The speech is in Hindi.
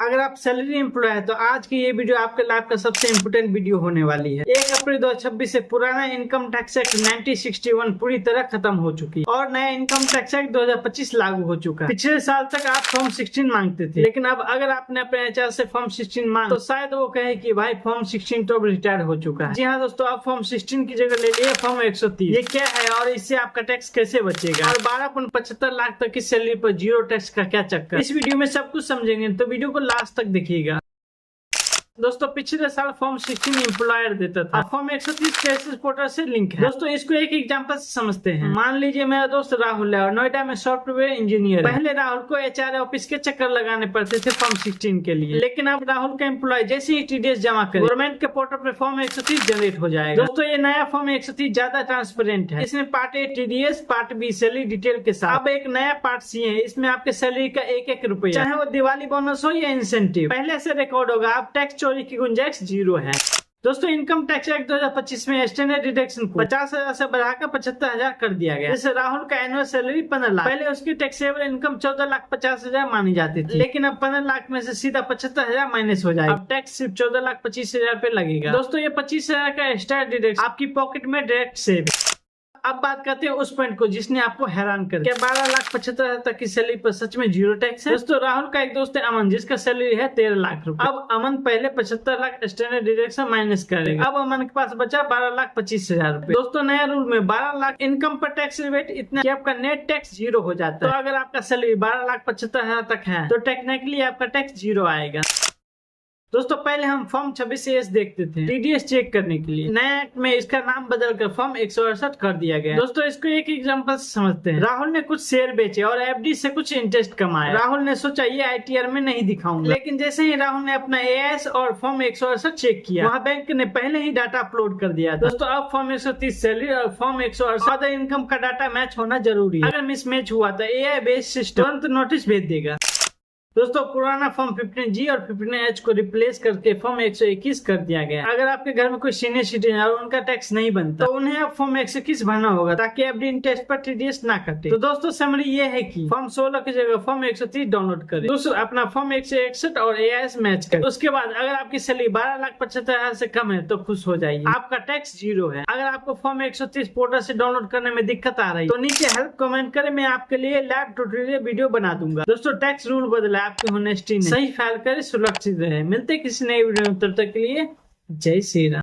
अगर आप सैलरी एम्प्लॉय है तो आज की ये वीडियो आपके लाइफ का सबसे इम्पोर्टेंट वीडियो होने वाली है। 1 अप्रैल 2026 से पुराना इनकम टैक्स एक्ट 1961 पूरी तरह खत्म हो चुकी है और नया इनकम टैक्स एक्ट 2025 लागू हो चुका है। पिछले साल तक आप फॉर्म 16 मांगते थे, लेकिन अब अगर आपने अपने एचआर से फॉर्म 16 मांग तो शायद वो कहे कि भाई फॉर्म 16 तो अब रिटायर हो चुका है। जी हाँ दोस्तों, आप फॉर्म 16 की जगह ले लिए फॉर्म 130। ये क्या है और इससे आपका टैक्स कैसे बचेगा और 12.75 लाख तक की सैलरी पर जीरो टैक्स का क्या चक्कर, इस वीडियो में सब कुछ समझेंगे, तो वीडियो को लास्ट तक देखिएगा। दोस्तों पिछले साल फॉर्म 16 एम्प्लॉयर देता था, फॉर्म 130 कैसेस पोर्टल से लिंक है। दोस्तों इसको एक एग्जांपल से समझते हैं। मान लीजिए मेरा दोस्त राहुल है और नोएडा में सॉफ्टवेयर इंजीनियर है। पहले राहुल को एचआर ऑफिस के चक्कर लगाने पड़ते थे फॉर्म 16 के लिए, लेकिन अब राहुल का एम्प्लॉय जैसे ही टीडीएस जमा करे गवर्नमेंट के पोर्टल पर फॉर्म 130 जनरेट हो जाएगा। दोस्तों ये नया फॉर्म 130 ज्यादा ट्रांसपेरेंट है। इसमें part A TDS, part B salary detail के साथ। अब एक नया पार्ट सी है, इसमें आपके सैलरी का एक रुपया, चाहे वो दिवाली बोनस हो या इंसेंटिव, पहले से रिकॉर्ड होगा। अब टैक्स चोरी की गुंजाइश जीरो है। दोस्तों इनकम टैक्स एक्ट 2025 में स्टैंडर्ड डिडक्शन को 50,000 से बढ़ाकर 75,000 कर दिया गया। जैसे राहुल का एनुअल सैलरी 15 लाख, पहले उसकी टैक्सेबल इनकम 14,50,000 मानी जाती थी, लेकिन अब 15 लाख में से सीधा 75,000 माइनस हो जाएगा। अब टैक्स सिर्फ 14,25,000 पे लगेगा। दोस्तों ये 25,000 का एक्स्ट्रा डिडक्शन आपकी पॉकेट में डायरेक्ट सेव। अब बात करते हैं उस पॉइंट को जिसने आपको हैरान कर दिया। 12,75,000 तक की सैलरी पर सच में जीरो टैक्स है। दोस्तों राहुल का एक दोस्त है अमन, जिसका सैलरी है 13 लाख रुपए। अब अमन पहले 75 लाख स्टैंडर्ड डिडक्शन माइनस करेगा। अब अमन के पास बचा 12,25,000 रुपए। दोस्तों नया रूल में 12 लाख इनकम पर टैक्स रिबेट इतना कि आपका नेट टैक्स जीरो हो जाता है। तो अगर आपका सैलरी 12,75,000 तक है तो टेक्निकली आपका टैक्स जीरो आएगा। दोस्तों पहले हम फॉर्म 26A देखते थे टीडीएस चेक करने के लिए। नया एक्ट में इसका नाम बदलकर फॉर्म 168 कर दिया गया। दोस्तों इसको एक एग्जांपल से समझते हैं। राहुल ने कुछ शेयर बेचे और एफडी से कुछ इंटरेस्ट कमाया। राहुल ने सोचा ये आईटीआर में नहीं दिखाऊंगा, लेकिन जैसे ही राहुल ने अपना एएस और फॉर्म 168 चेक किया, वहाँ बैंक ने पहले ही डाटा अपलोड कर दिया। दोस्तों अब फॉर्म 130 सैलरी और फॉर्म 168 अदर इनकम का डाटा मैच होना जरूरी है। अगर मिसमैच हुआ तो एआई बेस्ड सिस्टम तुरंत नोटिस भेज देगा। दोस्तों पुराना फॉर्म 15G और 15H को रिप्लेस करके फॉर्म 121 कर दिया गया। अगर आपके घर में कोई सीनियर सिटीजन है और उनका टैक्स नहीं बनता तो उन्हें अब फॉर्म 121 भरना होगा, ताकि एफडी इंटरेस्ट पर टीडीएस ना कटे। तो दोस्तों समरी ये है कि फॉर्म 16 की जगह फॉर्म 130 डाउनलोड करें। दोस्तों अपना फॉर्म 161 और एआईएस मैच करें। उसके बाद अगर आपकी सैलरी 12,75,000 से कम है तो खुश हो जाइए, आपका टैक्स जीरो है। अगर आपको फॉर्म 130 पोर्टल से डाउनलोड करने में दिक्कत आ रही है तो नीचे हेल्प कमेंट करें, मैं आपके लिए लाइव ट्यूटोरियल वीडियो बना दूंगा। दोस्तों टैक्स रूल बदला, आपकी होनेस्टी नहीं, सही फाइल करें, सुरक्षित रहे। मिलते किसी नए वीडियो में, तब तक के लिए जय श्री राम।